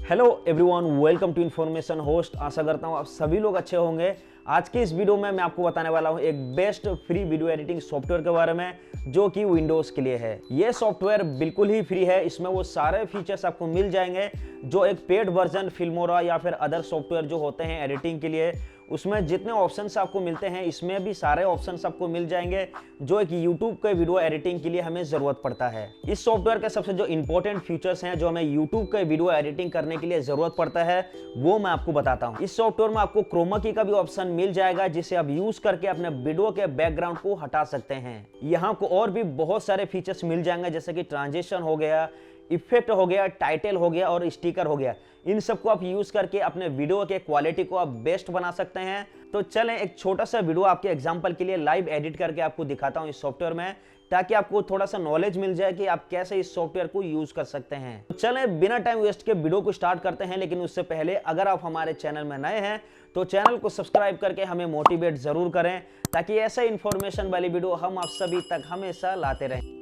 Hello everyone, welcome to information host. आशा करता हूँ आप सभी लोग अच्छे होंगे। आज के इस वीडियो में मैं आपको बताने वाला हूँ एक best free video editing software के बारे में जो कि विंडोज़ के लिए है। ये सॉफ्टवेयर बिल्कुल ही फ्री है। इसमें वो सारे फीचर्स आपको मिल जाएंगे जो एक पेड वर्जन फिल्मोरा या फिर अदर सॉफ्टवेयर जो होते हैं एडिटिंग के लिए, उसमें जितने ऑप्शंस आपको मिलते हैं इसमें भी सारे ऑप्शंस आपको मिल जाएंगे जो एक यूट्यूब के वीडियो एडिटिंग के लिए हमें ज़रूरत पड़ता है। इस सॉफ्टवेयर के सबसे जो इंपॉर्टेंट फीचर्स हैं जो हमें यूट्यूब के वीडियो एडिटिंग करने के लिए ज़रूरत पड़ता है वो मैं आपको बताता हूँ। इस सॉफ्टवेयर में आपको क्रोमा की का भी ऑप्शन मिल जाएगा जिसे आप यूज़ करके अपने वीडियो के बैकग्राउंड को हटा सकते हैं। यहाँ को और भी बहुत सारे फीचर्स मिल जाएंगे जैसे कि ट्रांजिशन हो गया, इफेक्ट हो गया, टाइटल हो गया और स्टिकर हो गया। इन सबको आप यूज करके अपने वीडियो के क्वालिटी को आप बेस्ट बना सकते हैं। तो चलें एक छोटा सा वीडियो आपके एग्जांपल के लिए लाइव एडिट करके आपको दिखाता हूं इस सॉफ्टवेयर में, ताकि आपको थोड़ा सा नॉलेज मिल जाए कि आप कैसे इस सॉफ्टवेयर को यूज कर सकते हैं। तो चलें बिना टाइम वेस्ट के वीडियो को स्टार्ट करते हैं, लेकिन उससे पहले अगर आप हमारे चैनल में नए हैं तो चैनल को सब्सक्राइब करके हमें मोटिवेट जरूर करें ताकि ऐसे इन्फॉर्मेशन वाली वीडियो हम आप सभी तक हमेशा लाते रहें।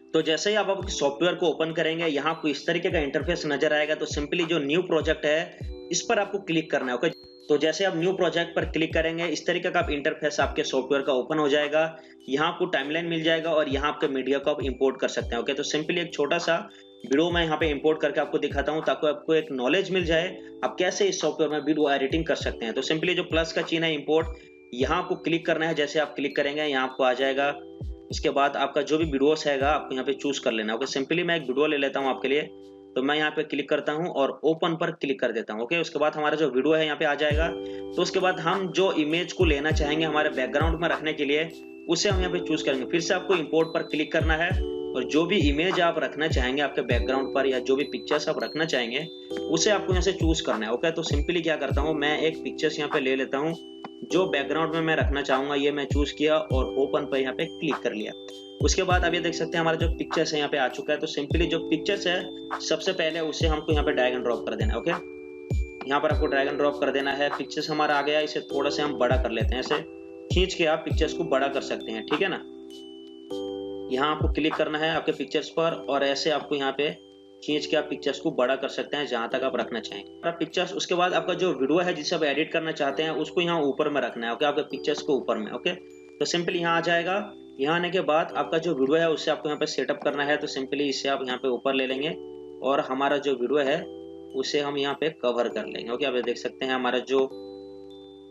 तो जैसे ही आप सॉफ्टवेयर को ओपन करेंगे, यहाँ आपको इस तरीके का इंटरफेस नजर आएगा। तो सिंपली जो न्यू प्रोजेक्ट है इस पर आपको क्लिक करना है। ओके, तो जैसे आप न्यू प्रोजेक्ट पर क्लिक करेंगे इस तरीके का इंटरफेस आपके सॉफ्टवेयर का ओपन हो जाएगा। यहाँ आपको टाइमलाइन मिल जाएगा और यहाँ आपके मीडिया को आप इंपोर्ट कर सकते हैं। ओके, तो सिंपली एक छोटा सा वीडियो मैं यहाँ पे इंपोर्ट करके आपको दिखाता हूँ ताकि आपको एक नॉलेज मिल जाए आप कैसे इस सॉफ्टवेयर में वीडियो एडिटिंग कर सकते हैं। तो सिंपली जो प्लस का चिन्ह है इंपोर्ट, यहाँ आपको क्लिक करना है। जैसे आप क्लिक करेंगे यहाँ आपको आ जाएगा। इसके बाद आपका जो भी वीडियोस हैगा आपको यहाँ पे चूज कर लेना है। ओके, सिंपली मैं एक वीडियो ले लेता हूँ आपके लिए। तो मैं यहाँ पे क्लिक करता हूँ और ओपन पर क्लिक कर देता हूँ। ओके, उसके बाद हमारा जो वीडियो है यहाँ पे आ जाएगा। तो उसके बाद हम जो इमेज को लेना चाहेंगे हमारे बैकग्राउंड में रखने के लिए उसे हम यहाँ पे चूज करेंगे। फिर से आपको इंपोर्ट पर क्लिक करना है और जो भी इमेज आप रखना चाहेंगे आपके बैकग्राउंड पर या जो भी पिक्चर्स आप रखना चाहेंगे उसे आपको यहाँ से चूज करना है। ओके, तो सिंपली क्या करता हूँ मैं एक पिक्चर्स यहाँ पे ले लेता हूँ जो बैकग्राउंड में मैं रखना चाहूंगा। ये मैं चूज किया और ओपन पर यहाँ पे क्लिक कर लिया। उसके बाद आप ये देख सकते हैं हमारा जो पिक्चर्स है यहाँ पे आ चुका है। तो सिंपली जो पिक्चर्स है सबसे पहले उसे हमको यहाँ पे ड्रैग एंड ड्रॉप कर देना है। ओके, यहाँ पर आपको ड्रैग एंड ड्रॉप कर देना है। पिक्चर्स हमारा आ गया, इसे थोड़ा सा हम बड़ा कर लेते हैं। ऐसे खींच के आप पिक्चर्स को बड़ा कर सकते हैं, ठीक है ना। यहाँ आपको क्लिक करना है आपके पिक्चर्स पर और ऐसे आपको यहाँ पे खींच के आप पिक्चर्स को बड़ा कर सकते हैं जहां तक आप रखना चाहेंगे पिक्चर्स। उसके बाद आपका जो वीडियो है जिसे आप एडिट करना चाहते हैं उसको यहाँ ऊपर में रखना है। ओके, आपके पिक्चर्स को ऊपर में। ओके, तो सिंपली यहाँ आ जाएगा। यहाँ आने के बाद आपका जो वीडियो है उसे आपको यहाँ पे सेटअप करना है। तो सिंपली इसे आप यहाँ पे ऊपर ले लेंगे और हमारा जो वीडियो है उसे हम यहाँ पे कवर कर लेंगे। ओके, आप देख सकते हैं हमारा जो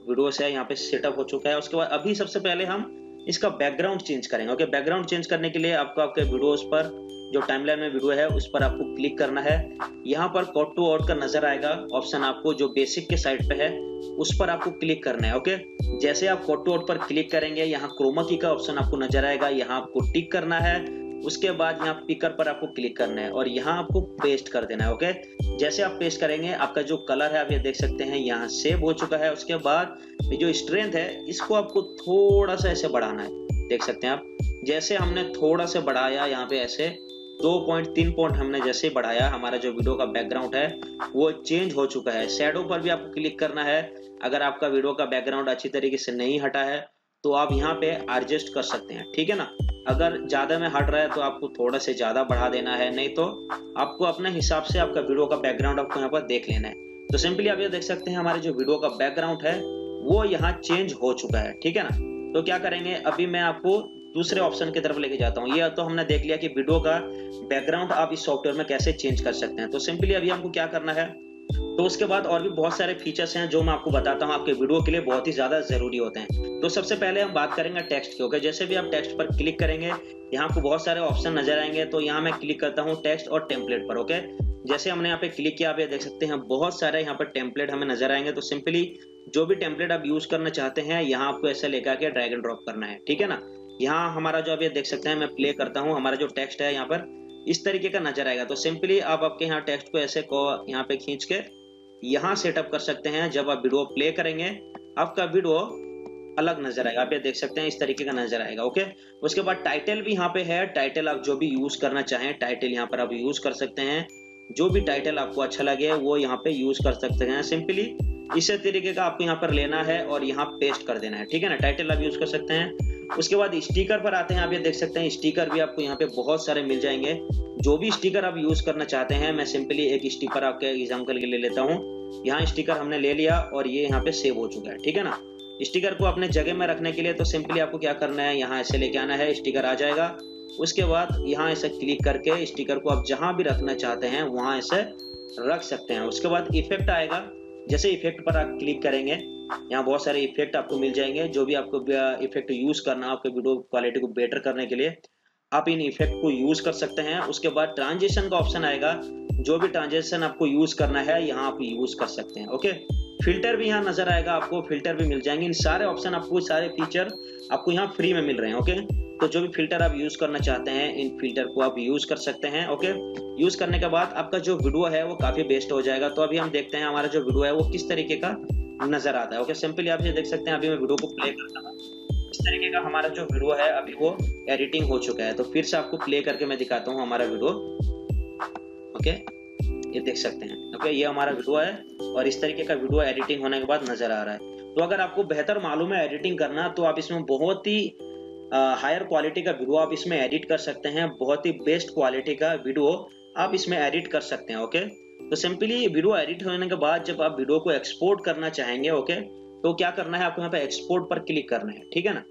वीडियो है यहाँ पे सेटअप हो चुका है। उसके बाद अभी सबसे पहले हम इसका बैकग्राउंड चेंज करेंगे। ओके, बैकग्राउंड चेंज करने के लिए आपको आपके वीडियोस पर जो टाइमलाइन में वीडियो है उस पर आपको क्लिक करना है। यहाँ पर कट टू आउट का नजर आएगा ऑप्शन, आपको जो बेसिक के साइड पे है उस पर आपको क्लिक करना है। ओके, जैसे आप कट टू आउट पर क्लिक करेंगे यहाँ क्रोमा की का ऑप्शन आपको नजर आएगा, यहाँ आपको टिक करना है। उसके बाद यहाँ पिकर पर आपको क्लिक करना है और यहाँ आपको पेस्ट कर देना है। ओके, जैसे आप पेस्ट करेंगे आपका जो कलर है आप ये देख सकते हैं यहाँ सेव हो चुका है। उसके बाद जो स्ट्रेंथ है इसको आपको थोड़ा सा ऐसे बढ़ाना है। देख सकते हैं आप, जैसे हमने थोड़ा सा बढ़ाया यहाँ पे ऐसे 2.3 पॉइंट हमने जैसे बढ़ाया, हमारा जो वीडियो का बैकग्राउंड है वो चेंज हो चुका है। शैडो पर भी आपको क्लिक करना है। अगर आपका वीडियो का बैकग्राउंड अच्छी तरीके से नहीं हटा है तो आप यहाँ पे एडजस्ट कर सकते हैं, ठीक है ना। अगर ज्यादा में हट रहा है तो आपको थोड़ा से ज्यादा बढ़ा देना है, नहीं तो आपको अपने हिसाब से आपका वीडियो का बैकग्राउंड आपको यहाँ पर देख लेना है। तो सिंपली आप ये देख सकते हैं हमारे जो वीडियो का बैकग्राउंड है वो यहाँ चेंज हो चुका है, ठीक है ना। तो क्या करेंगे, अभी मैं आपको दूसरे ऑप्शन की तरफ लेके जाता हूँ। ये तो हमने देख लिया कि वीडियो का बैकग्राउंड आप इस सॉफ्टवेयर में कैसे चेंज कर सकते हैं। तो सिंपली अभी हमको क्या करना है, तो उसके बाद और भी बहुत सारे फीचर्स हैं जो मैं आपको बताता हूँ आपके वीडियो के लिए बहुत ही ज्यादा जरूरी होते हैं। तो सबसे पहले हम बात करेंगे टेक्स्ट की। ओके, जैसे भी आप टेक्स्ट पर क्लिक करेंगे यहाँ आपको बहुत सारे ऑप्शन नजर आएंगे। तो यहाँ मैं क्लिक करता हूँ टेक्स्ट और टेम्पलेट पर। ओके, जैसे हमने यहाँ पे क्लिक किया आप ये देख सकते हैं बहुत सारे यहाँ पर टेम्पलेट हमें नजर आएंगे। तो सिंपली जो भी टेम्पलेट आप यूज करना चाहते हैं यहाँ आपको ऐसे लेकर के ड्रैग एंड ड्रॉप करना है, ठीक है ना। यहाँ हमारा जो आप ये देख सकते हैं मैं प्ले करता हूँ, हमारा जो टेक्स्ट है यहाँ पर इस तरीके का नजर आएगा। तो सिंपली आप आपके यहाँ टेक्स्ट को ऐसे को यहाँ पे खींच के यहाँ सेटअप कर सकते हैं। जब आप वीडियो प्ले करेंगे आपका वीडियो अलग नजर आएगा, आप ये देख सकते हैं इस तरीके का नजर आएगा। ओके, उसके बाद टाइटल भी यहाँ पे है। टाइटल आप जो भी यूज करना चाहें टाइटल यहाँ पर आप यूज कर सकते हैं। जो भी टाइटल आपको अच्छा लगे वो यहाँ पे यूज कर सकते हैं। सिंपली इसी तरीके का आपको यहाँ पर लेना है और यहाँ पेस्ट कर देना है, ठीक है ना। टाइटल आप यूज कर सकते हैं। उसके बाद स्टिकर पर आते हैं। आप ये देख सकते हैं स्टिकर भी आपको यहाँ पे बहुत सारे मिल जाएंगे। जो भी स्टिकर आप यूज करना चाहते हैं, मैं सिंपली एक स्टिकर आपके एग्जाम्पल के लिए लेता हूँ। यहाँ स्टिकर हमने ले लिया और ये यहाँ पे सेव हो चुका है, ठीक है ना। स्टिकर को अपने जगह में रखने के लिए तो सिंपली आपको क्या करना है, यहाँ ऐसे लेके आना है, स्टिकर आ जाएगा। उसके बाद यहाँ ऐसे क्लिक करके स्टिकर को आप जहां भी रखना चाहते हैं वहां ऐसे रख सकते हैं। उसके बाद इफेक्ट आएगा, जैसे इफेक्ट पर आप क्लिक करेंगे यहाँ बहुत सारे इफेक्ट आपको मिल जाएंगे। जो भी आपको इफेक्ट यूज करना है आपके वीडियो क्वालिटी को बेटर करने के लिए, आप इन इफेक्ट को यूज कर सकते हैं। उसके बाद ट्रांजिशन का ऑप्शन आएगा, जो भी ट्रांजिशन आपको यूज करना है यहाँ आप यूज कर सकते हैं। ओके, फिल्टर भी यहाँ नजर आएगा, आपको फिल्टर भी मिल जाएंगे। इन सारे ऑप्शन आपको, सारे फीचर आपको यहाँ फ्री में मिल रहे हैं। ओके, तो जो भी फिल्टर आप यूज करना चाहते हैं इन फिल्टर को आप यूज कर सकते हैं। ओके, यूज करने के बाद आपका जो वीडियो है वो काफी बेस्ट हो जाएगा। तो अभी हम देखते हैं हमारा जो वीडियो है वो किस तरीके का नजर आता है। ओके, सिंपली आप ये देख सकते हैं, अभी मैं वीडियो को प्ले करता हूँ, इस तरीके का हमारा जो वीडियो है अभी वो एडिटिंग हो चुका है। तो फिर से आपको प्ले करके मैं दिखाता हूँ हमारा वीडियो। ओके, ये देख सकते हैं। ओके, ये हमारा वीडियो है और इस तरीके का वीडियो एडिटिंग होने के बाद नजर आ रहा है। तो अगर आपको बेहतर मालूम है एडिटिंग करना, तो आप इसमें बहुत ही हायर क्वालिटी का वीडियो आप इसमें एडिट कर सकते हैं। बहुत ही बेस्ट क्वालिटी का वीडियो आप इसमें एडिट कर सकते हैं। ओके, तो सिंपली वीडियो एडिट होने के बाद जब आप वीडियो को एक्सपोर्ट करना चाहेंगे, ओके, तो क्या करना है, आपको यहाँ पे एक्सपोर्ट पर क्लिक करना है, ठीक है ना।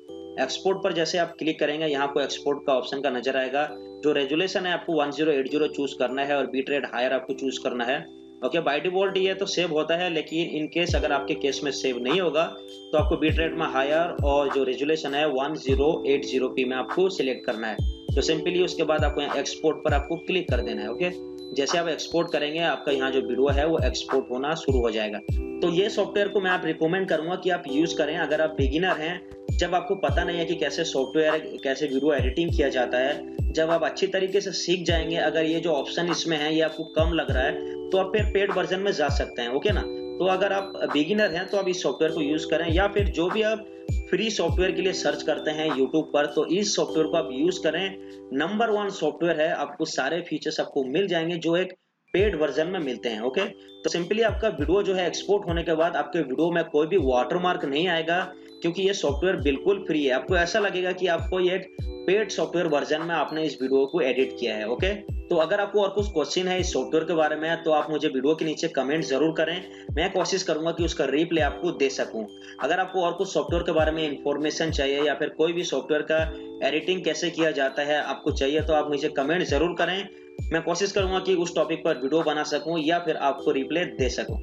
एक्सपोर्ट पर जैसे आप क्लिक करेंगे यहाँ को एक्सपोर्ट का ऑप्शन का नजर आएगा। जो रेजुलेशन है आपको 1080 चूज करना है और बीट रेट हायर आपको चूज करना है। ओके, बाय डिफॉल्ट ये तो सेव होता है, लेकिन इन केस अगर आपके केस में सेव नहीं होगा तो आपको बीट रेट में हायर और जो रेजुलेशन है 1080p में आपको सिलेक्ट करना है। तो सिंपली उसके बाद आपको यहाँ एक्सपोर्ट पर आपको क्लिक कर देना है। ओके, जैसे आप एक्सपोर्ट करेंगे आपका यहाँ जो वीडियो है वो एक्सपोर्ट होना शुरू हो जाएगा। तो ये सॉफ्टवेयर को मैं आप रिकमेंड करूंगा कि आप यूज करें अगर आप बिगिनर हैं, जब आपको पता नहीं है कि कैसे सॉफ्टवेयर, कैसे वीडियो एडिटिंग किया जाता है। जब आप अच्छी तरीके से सीख जाएंगे, अगर ये जो ऑप्शन इसमें है ये आपको कम लग रहा है तो आप फिर पेड वर्जन में जा सकते हैं। ओके ना, तो अगर आप बिगिनर हैं तो आप इस सॉफ्टवेयर को यूज करें, या फिर जो भी आप फ्री सॉफ्टवेयर के लिए सर्च करते हैं यूट्यूब पर तो इस सॉफ्टवेयर को आप यूज करें। नंबर 1 सॉफ्टवेयर है, आपको सारे फीचर्स आपको मिल जाएंगे जो एक पेड वर्जन में मिलते हैं। ओके, तो सिंपली आपका वीडियो जो है एक्सपोर्ट होने के बाद आपके वीडियो में कोई भी वाटरमार्क नहीं आएगा, क्योंकि ये सॉफ्टवेयर बिल्कुल फ्री है। आपको ऐसा लगेगा कि आपको ये पेड सॉफ्टवेयर वर्जन में आपने इस वीडियो को एडिट किया है। ओके, तो अगर आपको और कुछ क्वेश्चन है इस सॉफ्टवेयर के बारे में तो आप मुझे वीडियो के नीचे कमेंट जरूर करें, मैं कोशिश करूंगा कि उसका रिप्लाई आपको दे सकूं। अगर आपको और कुछ सॉफ्टवेयर के बारे में इंफॉर्मेशन चाहिए या फिर कोई भी सॉफ्टवेयर का एडिटिंग कैसे किया जाता है आपको चाहिए, तो आप मुझे कमेंट जरूर करें। मैं कोशिश करूंगा कि उस टॉपिक पर वीडियो बना सकूं या फिर आपको रिप्लाई दे सकूं।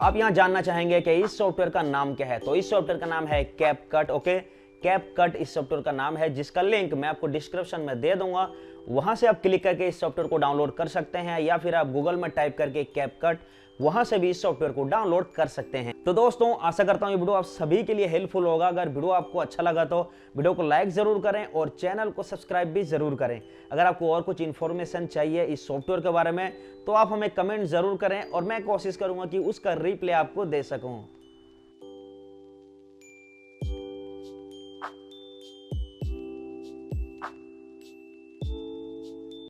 आप यहाँ जानना चाहेंगे कि इस सॉफ्टवेयर का नाम क्या है, तो इस सॉफ्टवेयर का नाम है कैपकट। ओके, कैपकट इस सॉफ्टवेयर का नाम है, जिसका लिंक मैं आपको डिस्क्रिप्शन में दे दूंगा। वहां से आप क्लिक करके इस सॉफ्टवेयर को डाउनलोड कर सकते हैं, या फिर आप गूगल में टाइप करके कैपकट, वहां से भी इस सॉफ्टवेयर को डाउनलोड कर सकते हैं। तो दोस्तों, आशा करता हूं ये वीडियो आप सभी के लिए हेल्पफुल होगा। अगर वीडियो आपको अच्छा लगा तो वीडियो को लाइक जरूर करें और चैनल को सब्सक्राइब भी जरूर करें। अगर आपको और कुछ इन्फॉर्मेशन चाहिए इस सॉफ्टवेयर के बारे में तो आप हमें कमेंट जरूर करें और मैं कोशिश करूंगा कि उसका रिप्लाई आपको दे सकूं।